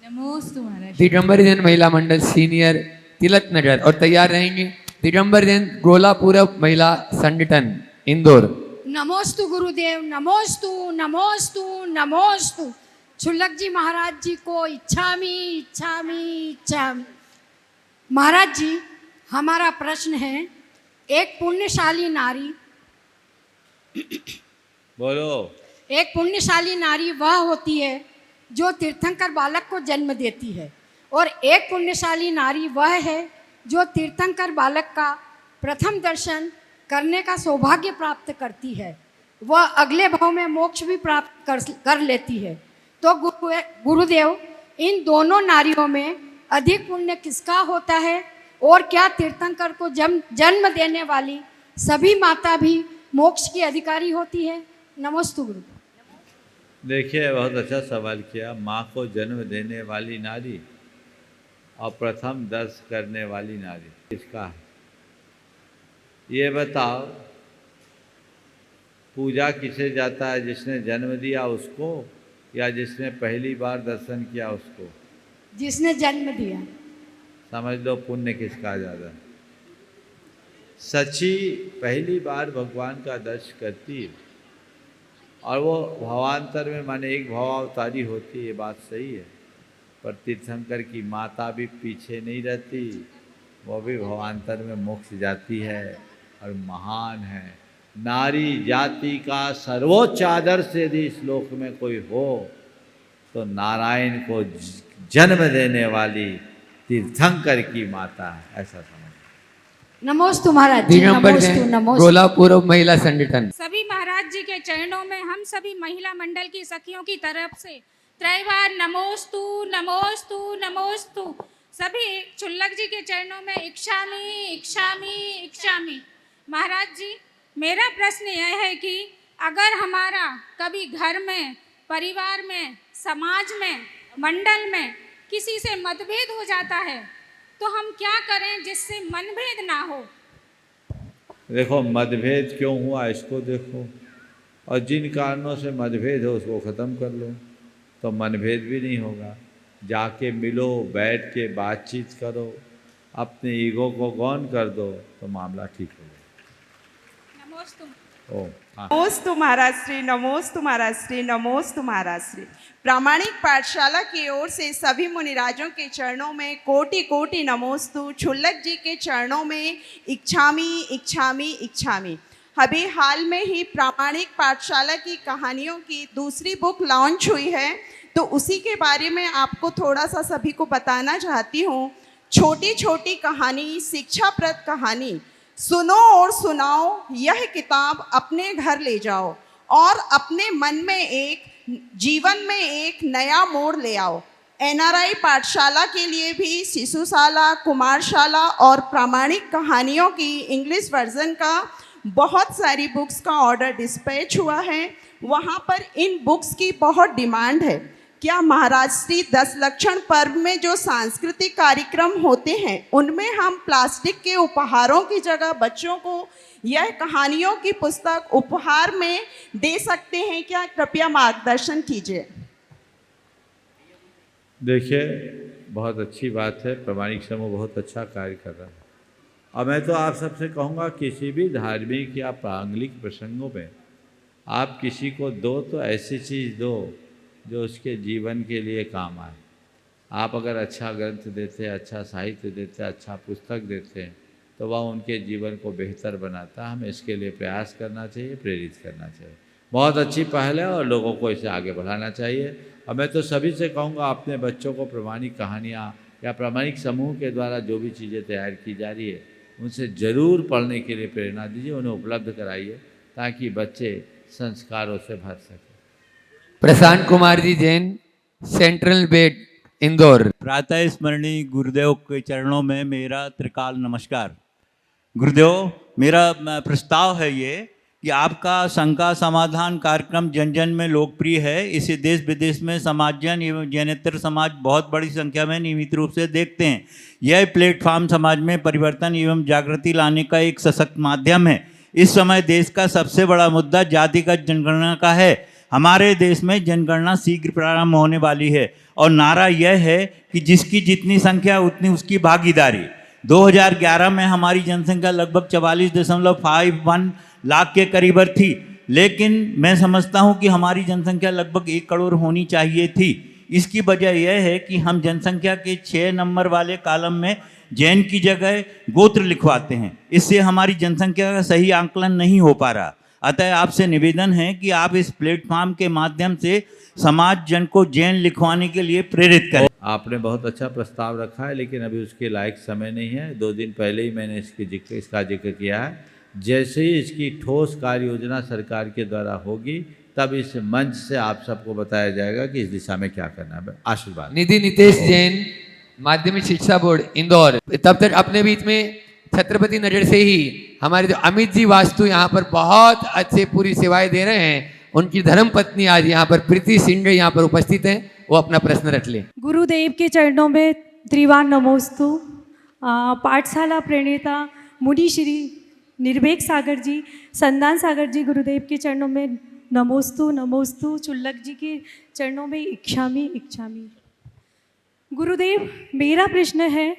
नमोस्तु महाराज। दिगंबर जैन महिला मंडल सीनियर तिलक नगर और तैयार रहेंगे दिगंबर जैन गोला पूरब महिला संगठन इंदौर। नमोस्तु गुरुदेव, नमोस्तु नमोस्तु नमोस्तु। छुल्लक जी महाराज जी को इच्छामी इच्छामी इच्छामी। महाराज जी, हमारा प्रश्न है, एक पुण्यशाली नारी बोलो। एक पुण्यशाली नारी वह होती है जो तीर्थंकर बालक को जन्म देती है, और एक पुण्यशाली नारी वह है जो तीर्थंकर बालक का प्रथम दर्शन करने का सौभाग्य प्राप्त करती है। वह अगले भाव में मोक्ष भी प्राप्त कर लेती है। तो गुरुदेव, इन दोनों नारियों में अधिक पुण्य किसका होता है, और क्या तीर्थंकर को जन्म देने वाली सभी माता भी मोक्ष की अधिकारी होती है? नमोस्तु गुरु। देखिए, बहुत अच्छा सवाल किया। माँ को जन्म देने वाली नारी और प्रथम दर्श करने वाली नारी किसका है? ये बताओ, पूजा किसे जाता है? जिसने जन्म दिया उसको, या जिसने पहली बार दर्शन किया उसको? जिसने जन्म दिया। समझ लो पुण्य किसका ज़्यादा है। सची पहली बार भगवान का दर्शन करती है और वो भवांतर में माने एक भवावतारी होती है, ये बात सही है। पर तीर्थंकर की माता भी पीछे नहीं रहती, वो भी भवांतर में मोक्ष जाती है और महान है। नारी जाति का सर्वोच्च आदर्श यदि इस लोक में कोई हो तो नारायण को जन्म देने वाली तीर्थंकर की माता है, ऐसा समझ। नमोस्तु महाराज जी, दिगंबर नमोस्तु जैन नमोस्तु। गोला पूरब महिला संगठन। सभी महाराज जी के चरणों में हम सभी महिला मंडल की सखियों की तरफ से त्रैवार नमोस्तु नमोस्तु नमोस्तु। सभी छुल्लक जी के चरणों में इच्छामी इच्छामी इच्छामी। महाराज जी, मेरा प्रश्न यह है कि अगर हमारा कभी घर में, परिवार में, समाज में, मंडल में किसी से मतभेद हो जाता है तो हम क्या करें जिससे मनभेद ना हो? देखो, मतभेद क्यों हुआ इसको देखो, और जिन कारणों से मतभेद हो उसको ख़त्म कर लो, तो मनभेद भी नहीं होगा। जाके मिलो, बैठ के बातचीत करो, अपने ईगो को गौन कर दो तो मामला ठीक हो जाएगा। नमोस्तु। ओ नमोस्तु महाराज श्री, नमोस्तु महाराज श्री, नमोस्तु महाराज श्री। प्रामाणिक पाठशाला की ओर से सभी मुनिराजों के चरणों में कोटि कोटि नमोस्तु। छुल्लक जी के चरणों में इच्छामी इच्छामी इच्छामी। अभी हाल में ही प्रामाणिक पाठशाला की कहानियों की दूसरी बुक लॉन्च हुई है, तो उसी के बारे में आपको थोड़ा सा सभी को बताना चाहती हूँ। छोटी छोटी कहानी, शिक्षाप्रद कहानी, सुनो और सुनाओ, यह किताब अपने घर ले जाओ और अपने मन में एक, जीवन में एक नया मोड़ ले आओ। NRI पाठशाला के लिए भी शिशुशाला, कुमारशाला और प्रामाणिक कहानियों की इंग्लिश वर्जन का बहुत सारी बुक्स का ऑर्डर डिस्पैच हुआ है। वहाँ पर इन बुक्स की बहुत डिमांड है। क्या महाराज श्री 10 लक्षण पर्व में जो सांस्कृतिक कार्यक्रम होते हैं उनमें हम प्लास्टिक के उपहारों की जगह बच्चों को यह कहानियों की पुस्तक उपहार में दे सकते हैं क्या? कृपया मार्गदर्शन कीजिए। देखिए, बहुत अच्छी बात है, प्रामाणिक समूह बहुत अच्छा कार्य कर रहा है। और मैं तो आप सबसे कहूँगा, किसी भी धार्मिक या प्रांगलिक प्रसंगों में आप किसी को दो तो ऐसी चीज़ दो जो उसके जीवन के लिए काम आए। आप अगर अच्छा ग्रंथ देते, अच्छा साहित्य देते, अच्छा पुस्तक देते हैं तो वह उनके जीवन को बेहतर बनाता है। हमें इसके लिए प्रयास करना चाहिए, प्रेरित करना चाहिए। बहुत अच्छी पहल है और लोगों को इसे आगे बढ़ाना चाहिए। और मैं तो सभी से कहूँगा, अपने बच्चों को प्रामाणिक कहानियाँ या प्रामाणिक समूह के द्वारा जो भी चीज़ें तैयार की जा रही है उनसे ज़रूर पढ़ने के लिए प्रेरणा दीजिए, उन्हें उपलब्ध कराइए ताकि बच्चे संस्कारों से भर सकें। Prashant Kumar ji Jain, central bed, Indore. प्रातः स्मरणीय गुरुदेव के चरणों में मेरा त्रिकाल नमस्कार। गुरुदेव, मेरा प्रस्ताव है ये कि आपका शंका समाधान कार्यक्रम जन जन में लोकप्रिय है। इसे देश विदेश में समाजजन एवं जैनेतर समाज बहुत बड़ी संख्या में नियमित रूप से देखते हैं। यह प्लेटफॉर्म समाज में परिवर्तन एवं जागृति लाने का एक सशक्त माध्यम है। इस समय देश का सबसे बड़ा मुद्दा जातिगत जनगणना का है। हमारे देश में जनगणना शीघ्र प्रारंभ होने वाली है और नारा यह है कि जिसकी जितनी संख्या उतनी उसकी भागीदारी। 2011 में हमारी जनसंख्या लगभग 44.51 लाख के करीब थी, लेकिन मैं समझता हूं कि हमारी जनसंख्या लगभग 1 करोड़ होनी चाहिए थी। इसकी वजह यह है कि हम जनसंख्या के 6 नंबर वाले कॉलम में जैन की जगह गोत्र लिखवाते हैं। इससे हमारी जनसंख्या का सही आंकलन नहीं हो पा रहा। अतः आपसे निवेदन है कि आप इस प्लेटफॉर्म के माध्यम से समाज जन को जैन लिखवाने के लिए प्रेरित करें। आपने बहुत अच्छा प्रस्ताव रखा है, लेकिन अभी उसके लायक समय नहीं है। 2 दिन पहले ही मैंने इसका जिक्र किया है। जैसे ही इसकी ठोस कार्य योजना सरकार के द्वारा होगी तब इस मंच से आप सबको बताया जाएगा कि इस दिशा में क्या करना है। आशीर्वाद। निधि नितेश जैन, माध्यमिक शिक्षा बोर्ड, इंदौर। तब तक अपने बीच में छत्रपति नजर से ही हमारे जो अमित जी वास्तु यहाँ पर बहुत अच्छे पूरी सेवाएं दे रहे हैं, उनकी धर्म पत्नी आज यहाँ पर प्रीति सिंह यहाँ पर उपस्थित हैं, वो अपना प्रश्न रख ले। गुरुदेव के चरणों में त्रिवार नमोस्तु। पाठशाला प्रणेता मुनि श्री निर्भेक सागर जी, संदान सागर जी, गुरुदेव के चरणों में नमोस्तु नमोस्तु। चुल्लक जी के चरणों में इच्छामी इच्छामी। गुरुदेव, मेरा प्रश्न है,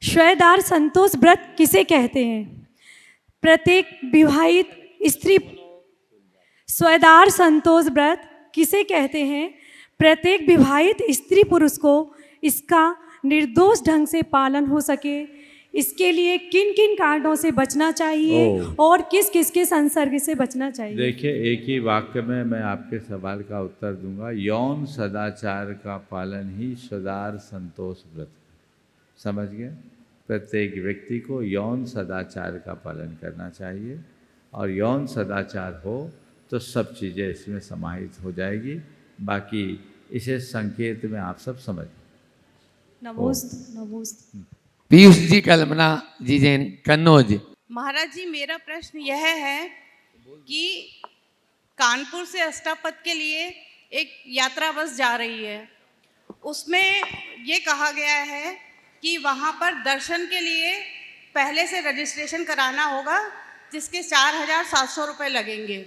श्वेदार संतोष व्रत किसे कहते हैं? प्रत्येक विवाहित स्त्री स्वेदार संतोष व्रत किसे कहते हैं? प्रत्येक विवाहित स्त्री पुरुष को इसका निर्दोष ढंग से पालन हो सके, इसके लिए किन किन कारणों से बचना चाहिए और किस किस के संसर्ग से बचना चाहिए? देखिए, एक ही वाक्य में मैं आपके सवाल का उत्तर दूंगा। यौन सदाचार का पालन ही सदार संतोष व्रत। समझ गए? प्रत्येक व्यक्ति को यौन सदाचार का पालन करना चाहिए और यौन सदाचार हो तो सब चीज़ें इसमें समाहित हो जाएगी। बाकी इसे संकेत में आप सब समझ। नमोस्तु नमोस्तु। पीयूष जी, कल्पना जी जैन, कन्नौज। महाराज जी, मेरा प्रश्न यह है कि कानपुर से अष्टापद के लिए एक यात्रा बस जा रही है, उसमें ये कहा गया है कि वहाँ पर दर्शन के लिए पहले से रजिस्ट्रेशन कराना होगा, जिसके 4,700 रुपये लगेंगे।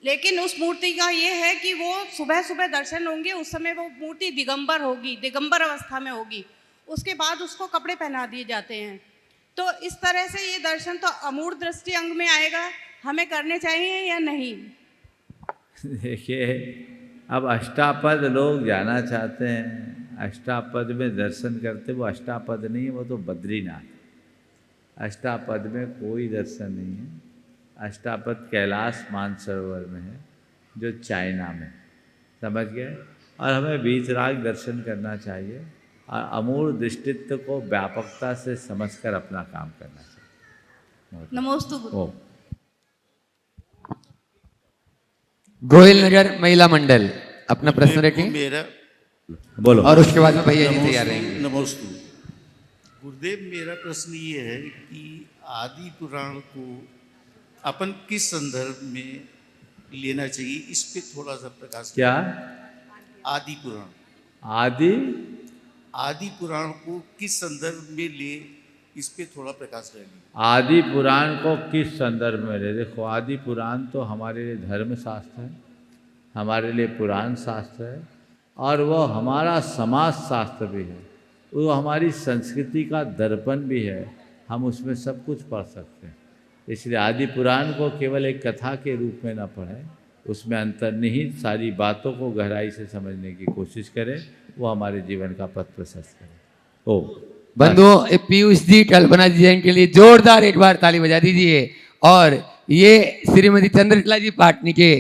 लेकिन उस मूर्ति का ये है कि वो सुबह सुबह दर्शन होंगे, उस समय वो मूर्ति दिगंबर होगी, दिगंबर अवस्था में होगी। उसके बाद उसको कपड़े पहना दिए जाते हैं। तो इस तरह से ये दर्शन तो अमूर्त दृष्टि अंग में आएगा, हमें करने चाहिए या नहीं? देखिए, अब अष्टापद लोग जाना चाहते हैं, अष्टापद में दर्शन करते, वो अष्टापद नहीं है, वो तो बद्रीनाथ। अष्टापद में कोई दर्शन नहीं है। अष्टापद कैलाश मानसरोवर में है, जो चाइना में, समझ गए। और हमें वीतराग दर्शन करना चाहिए और अमूल दृष्टित्व को व्यापकता से समझकर अपना काम करना चाहिए। नमोस्तु गुरु। गोयल नगर महिला मंडल अपना प्रश्न रखें, मेरा बोलो, और उसके बाद में भैया जी तैयार रहेंगे। नमोस्तु गुरुदेव, मेरा प्रश्न ये है कि आदि पुराण को अपन किस संदर्भ में लेना चाहिए, इस पे थोड़ा सा प्रकाश। क्या आदि पुराण, आदि पुराण को किस संदर्भ में ले, इस पे थोड़ा प्रकाश रहेगा। आदि पुराण को किस संदर्भ में ले? देखो, आदि पुराण तो हमारे लिए धर्म शास्त्र है, हमारे लिए पुराण शास्त्र है, और वह हमारा समाज शास्त्र भी है, वो हमारी संस्कृति का दर्पण भी है। हम उसमें सब कुछ पढ़ सकते हैं। इसलिए आदि पुराण को केवल एक कथा के रूप में न पढ़ें, उसमें अंतर्निहित सारी बातों को गहराई से समझने की कोशिश करें, वो हमारे जीवन का पथ प्रशस्त करें। ओ बंधुओं, पीयूष जी कल्पना जी के लिए जोरदार एक बार ताली बजा दीजिए। और ये श्रीमती चंद्रकला जी पाटनी के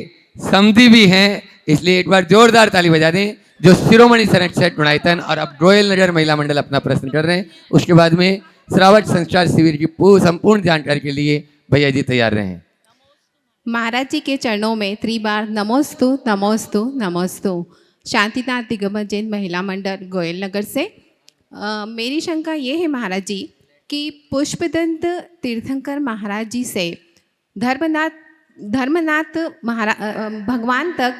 समधी भी हैं, इसलिए एक बार जोरदार ताली बजा दें, जो शिरोमणि शरण गुणायतन। और अब गोयल नगर महिला मंडल अपना प्रश्न कर रहे हैं, उसके बाद में श्रावक संस्कार शिविर की संपूर्ण जानकारी के लिए भैया जी तैयार रहे। महाराज जी के चरणों में त्रिबार नमोस्तु नमोस्तु नमोस्तु। शांतिनाथ दिगंबर जैन महिला मंडल गोयल नगर से मेरी शंका ये है महाराज जी कि पुष्पदंत तीर्थंकर महाराज जी से धर्मनाथ भगवान तक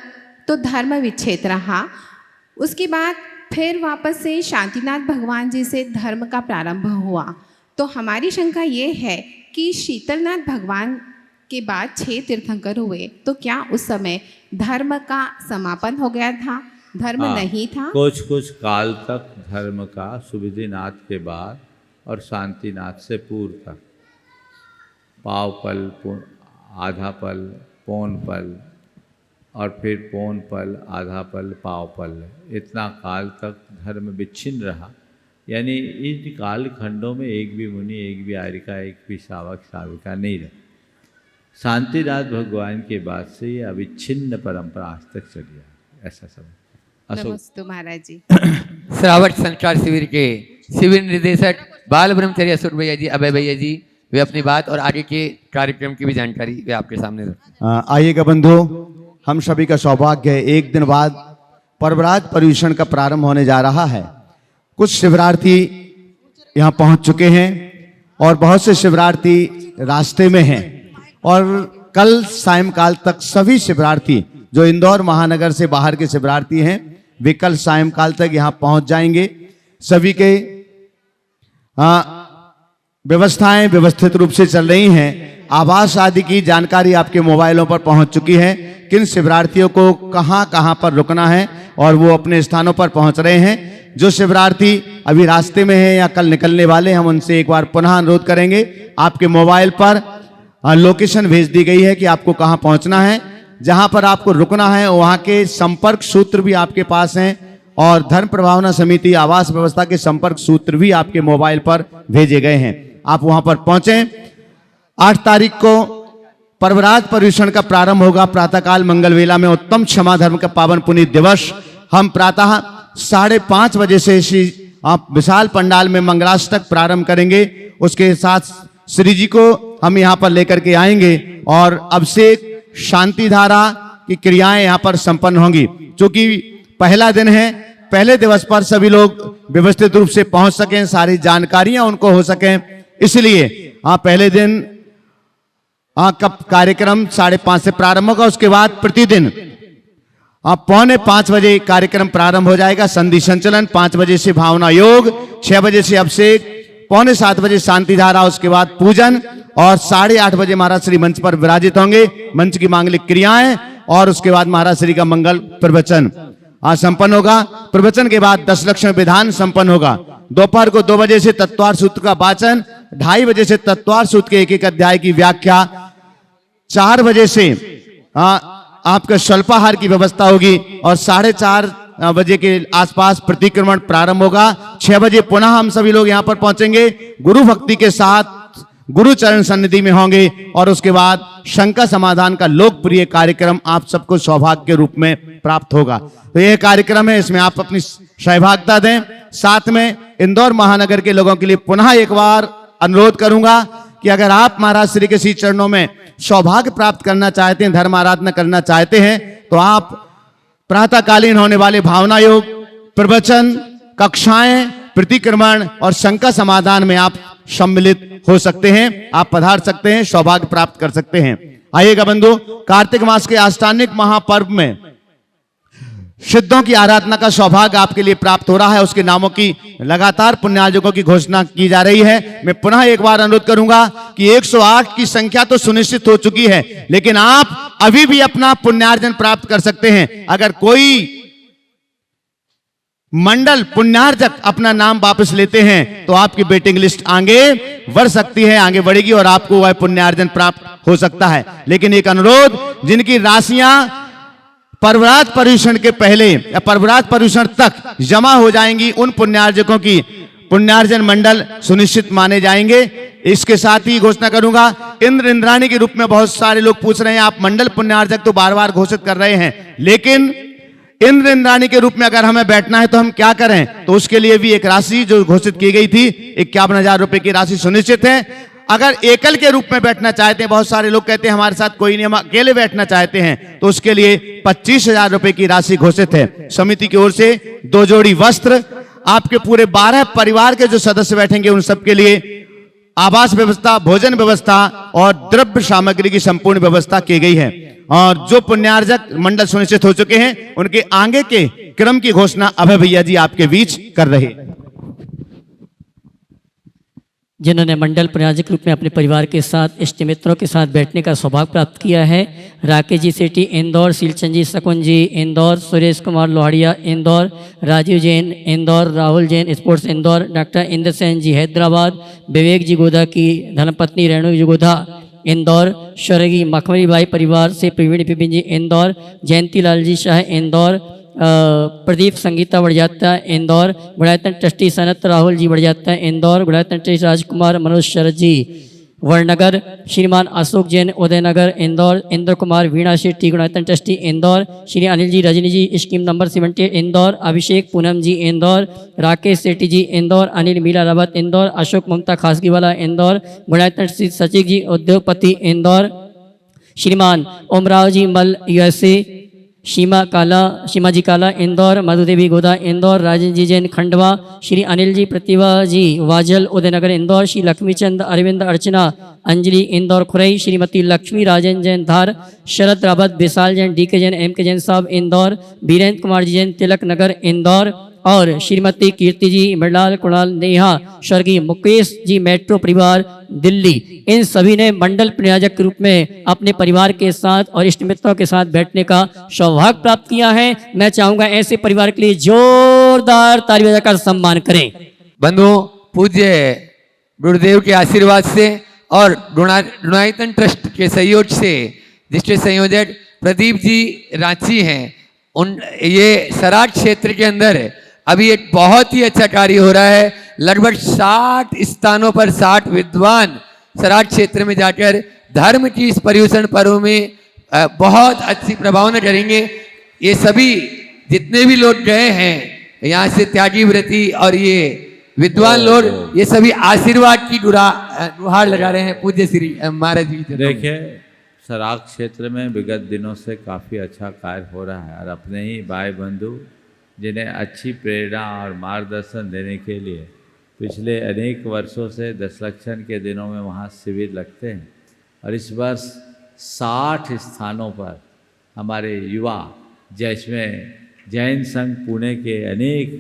तो धर्म विच्छेद रहा, उसके बाद फिर वापस से शांतिनाथ भगवान जी से धर्म का प्रारंभ हुआ। तो हमारी शंका ये है कि शीतलनाथ भगवान के बाद 6 तीर्थंकर हुए, तो क्या उस समय धर्म का समापन हो गया था, धर्म नहीं था? कुछ काल तक धर्म का सुविधिनाथ के बाद और शांतिनाथ से पूर्व तक पाव पल, आधा पल, पौन पल, और फिर पौन पल, आधा पल, पाव पल, इतना काल तक धर्म विच्छिन्न रहा। यानी इन काल खंडों में एक भी मुनि, एक भी आर्यिका, एक भी शावक शाविका नहीं रहे। शांतिनाथ भगवान के बाद से ये अविच्छिन्न परंपरा आज तक चली है, ऐसा समझ। नमस्ते महाराज जी। श्रावक संस्कार शिविर के शिविर निर्देशक बाल ब्रह्मचर्य असुर भैया जी, अभय भैया जी, वे अपनी बात और आगे के कार्यक्रम की भी जानकारी वे आपके सामने रखते हैं। आइएगा बंधु, हम सभी का सौभाग्य है, एक दिन बाद पर्वराज पर्यूषण का प्रारंभ होने जा रहा है। कुछ शिवरार्थी यहाँ पहुँच चुके हैं और बहुत से शिवरार्थी रास्ते में हैं, और कल सायंकाल तक सभी शिवरार्थी जो इंदौर महानगर से बाहर के शिवरार्थी हैं, वे कल सायंकाल तक यहाँ पहुँच जाएंगे। सभी के व्यवस्थाएं व्यवस्थित रूप से चल रही हैं। आवास आदि की जानकारी आपके मोबाइलों पर पहुंच चुकी है, किन शिवरार्थियों को कहां कहां पर रुकना है, और वो अपने स्थानों पर पहुंच रहे हैं। जो शिवरार्थी अभी रास्ते में हैं या कल निकलने वाले, हम उनसे एक बार पुनः अनुरोध करेंगे, आपके मोबाइल पर लोकेशन भेज दी गई है कि आपको कहां पहुंचना है, जहां पर आपको रुकना है वहां के संपर्क सूत्र भी आपके पास हैं, और धर्म प्रभावना समिति आवास व्यवस्था के संपर्क सूत्र भी आपके मोबाइल पर भेजे गए हैं। आप वहां पर पहुंचें। 8 तारीख को पर्वराज पर्यूषण का प्रारंभ होगा प्रातःकाल मंगल वेला में, उत्तम क्षमा धर्म का पावन पुनीत दिवस। हम प्रातः 5:30 बजे से आप विशाल पंडाल में मंगलाष्टक प्रारंभ करेंगे। उसके साथ श्री जी को हम यहाँ पर लेकर के आएंगे, और अभिषेक शांति धारा की क्रियाएं यहाँ पर संपन्न होंगी। चूंकि पहला दिन है, पहले दिवस पर सभी लोग व्यवस्थित रूप से पहुंच सकें, सारी जानकारियां उनको हो सकें, इसलिए पहले दिन कब कार्यक्रम 5:30 से प्रारंभ होगा। उसके बाद प्रतिदिन 4:45 बजे कार्यक्रम प्रारंभ हो जाएगा। संधि संचलन 5 बजे से भावना योग, 6 बजे से अभिषेक, 6:45 बजे शांति धारा, उसके बाद पूजन, और 8:30 बजे महाराज श्री मंच पर विराजित होंगे। मंच की मांगलिक क्रियाएं, और उसके बाद महाराज श्री का मंगल प्रवचन संपन्न होगा। प्रवचन के बाद 10 लक्षण विधान संपन्न होगा। दोपहर को 2 बजे से तत्वार्थ सूत्र का वाचन, 2:30 बजे से तत्वार्थ सूत्र के एक अध्याय की व्याख्या, 4 बजे से आपका स्वल्पाहार की व्यवस्था होगी और 4:30 बजे के आसपास प्रतिक्रमण प्रारंभ होगा। 6 बजे पुनः हम सभी लोग यहाँ पर पहुंचेंगे, गुरु भक्ति के साथ गुरु चरण सन्निधि में होंगे और उसके बाद शंका समाधान का लोकप्रिय कार्यक्रम आप सबको सौभाग्य के रूप में प्राप्त होगा। तो यह कार्यक्रम है, इसमें आप अपनी सहभागिता दें। साथ में इंदौर महानगर के लोगों के लिए पुनः एक बार अनुरोध करूंगा कि अगर आप महाराज श्री के श्री चरणों में सौभाग्य प्राप्त करना चाहते हैं, धर्म आराधना करना चाहते हैं, तो आप प्रातःकालीन होने वाले भावना योग, प्रवचन, कक्षाएं, प्रतिक्रमण और शंका समाधान में आप सम्मिलित हो सकते हैं, आप पधार सकते हैं, सौभाग्य प्राप्त कर सकते हैं। आइएगा बंधु, कार्तिक मास के आष्टानिक महापर्व में सिद्धों की आराधना का सौभाग्य आपके लिए प्राप्त हो रहा है। उसके नामों की लगातार पुण्यार्जकों की घोषणा की जा रही है। मैं पुनः एक बार अनुरोध करूंगा कि 108 की संख्या तो सुनिश्चित हो चुकी है, लेकिन आप अभी भी अपना पुण्यार्जन प्राप्त कर सकते हैं। अगर कोई मंडल पुण्यार्जक अपना नाम वापस लेते हैं तो आपकी वेटिंग लिस्ट आगे बढ़ सकती है, आगे बढ़ेगी और आपको वह पुण्यार्जन प्राप्त हो सकता है। लेकिन एक अनुरोध, जिनकी राशियां पर्वरात पर्यूषण के पहले या पर्वरात पर्यूषण तक जमा हो जाएंगी, उन पुण्यार्जकों की पुण्यार्जन मंडल सुनिश्चित माने जाएंगे। इसके साथ ही घोषणा करूंगा, इंद्र इंद्राणी के रूप में बहुत सारे लोग पूछ रहे हैं, आप मंडल पुण्यार्जक तो बार बार घोषित कर रहे हैं, लेकिन इंद्र इंद्राणी के रूप में अगर हमें बैठना है तो हम क्या करें? तो उसके लिए भी एक राशि जो घोषित की गई थी 51,000 रुपए की राशि सुनिश्चित है। अगर एकल के रूप में बैठना चाहते हैं, बहुत सारे लोग कहते हैं हमारे साथ कोई नहीं, हम अकेले बैठना चाहते हैं, तो उसके लिए 25,000 रुपए की राशि घोषित है। समिति की ओर से 2 जोड़ी वस्त्र, आपके पूरे 12 परिवार के जो सदस्य बैठेंगे उन सबके लिए आवास व्यवस्था, भोजन व्यवस्था और द्रव्य सामग्री की संपूर्ण व्यवस्था की गई है। और जो पुण्यार्जक मंडल सुनिश्चित हो चुके हैं उनके आगे के क्रम की घोषणा अभय भैया जी आपके बीच कर रहे हैं। जिन्होंने मंडल पुण्यार्जक रूप में अपने परिवार के साथ, इष्ट मित्रों के साथ बैठने का सौभाग्य प्राप्त किया है, राकेश जी सेठी इंदौर, शीलचंद जी शकुन जी इंदौर, सुरेश कुमार लोहाड़िया इंदौर, राजीव जैन इंदौर, राहुल जैन स्पोर्ट्स इंदौर, डॉक्टर इंद्र सेन जी हैदराबाद, विवेक जी गोधा की धर्मपत्नी रेणु जी गोधा इंदौर, स्वर्गीय मखमली बाई परिवार से प्रवीण बिपिन जी इंदौर, जयंती लाल जी शाह इंदौर, प्रदीप संगीता बढ़जाता इंदौर, गुणायतन ट्रस्टी सनत राहुल जी बढ़जाता इंदौर, गुणायतन ट्रस्टी राजकुमार मनोज शरद जी वड़नगर, श्रीमान अशोक जैन उदयनगर इंदौर, इंद्र कुमार वीणा शेट्टी गुणायतन ट्रस्टी इंदौर, श्री अनिल जी रजनी जी स्कीम नंबर 78 इंदौर, अभिषेक पूनम जी इंदौर, राकेश सेठी जी इंदौर, अनिल मीला रावत इंदौर, अशोक ममता खासगीवाला इंदौर, गुणायतन श्री सचिव जी उद्योगपति इंदौर, श्रीमान ओमराव जी मल USA, सीमा जी काला इंदौर, मधुदेवी गोदा इंदौर, राजन जी जैन खंडवा, श्री अनिल जी प्रतिभा जी वाजल उदयनगर इंदौर, श्री लक्ष्मीचंद अरविंद अर्चना अंजलि इंदौर खुरई, श्रीमती लक्ष्मी राजन जैन धार, शरद रावत विशाल जैन DK जैन MK जैन साहब इंदौर, बीरेंद्र कुमार जी जैन तिलक नगर इंदौर और श्रीमती कीर्ति जी मृणाल कुणाल नेहा, स्वर्गीय मुकेश जी मेट्रो परिवार दिल्ली, इन सभी ने मंडल पुण्यार्जक के रूप में अपने परिवार के साथ और इष्ट मित्रों के साथ बैठने का सौभाग्य प्राप्त किया है। मैं चाहूंगा ऐसे परिवार के लिए जोरदार ताली बजाकर सम्मान करें। बंधुओं, पूज्य गुरुदेव के आशीर्वाद से और गुणायतन ट्रस्ट के सहयोग से, जिसके संयोजक प्रदीप जी रांची हैं, उन ये सराट क्षेत्र के अंदर अभी एक बहुत ही अच्छा कार्य हो रहा है। लगभग 60 स्थानों पर 60 विद्वान सराट क्षेत्र में जाकर धर्म की इस पर्यूषण पर्व में बहुत अच्छी प्रभावना करेंगे। ये सभी जितने भी लोग गए हैं यहाँ से, त्यागी व्रती और ये विद्वान लोग, ये सभी आशीर्वाद की गुहार लगा रहे हैं पूज्य श्री महाराज जी। देखिए, सराक क्षेत्र में विगत दिनों से काफ़ी अच्छा कार्य हो रहा है और अपने ही भाई बंधु जिन्हें अच्छी प्रेरणा और मार्गदर्शन देने के लिए पिछले अनेक वर्षों से दशलक्षण के दिनों में वहाँ शिविर लगते हैं और इस वर्ष 60 स्थानों पर हमारे युवा, जिसमें जैन संघ पुणे के अनेक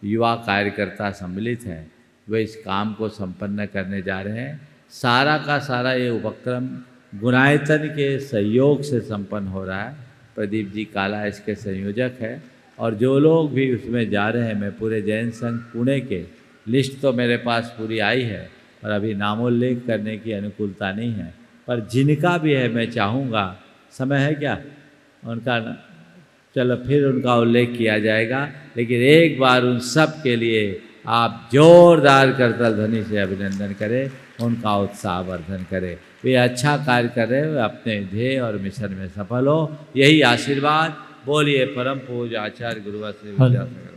युवा कार्यकर्ता सम्मिलित हैं, वे इस काम को संपन्न करने जा रहे हैं। सारा का सारा ये उपक्रम गुणायतन के सहयोग से संपन्न हो रहा है। प्रदीप जी काला इसके संयोजक है और जो लोग भी उसमें जा रहे हैं, मैं पूरे जैन संघ पुणे के लिस्ट तो मेरे पास पूरी आई है और अभी नामोल्लेख करने की अनुकूलता नहीं है, पर जिनका भी है मैं चाहूँगा, समय है क्या उनका, चलो फिर उनका उल्लेख किया जाएगा, लेकिन एक बार उन सब के लिए आप जोरदार करतल ध्वनि से अभिनंदन करें, उनका उत्साह वर्धन करें। वे अच्छा कार्य कर रहे हैं, वे अपने ध्येय और मिशन में सफल हो, यही आशीर्वाद। बोलिए परम पूज्य आचार्य गुरुवर श्री विद्यासागर।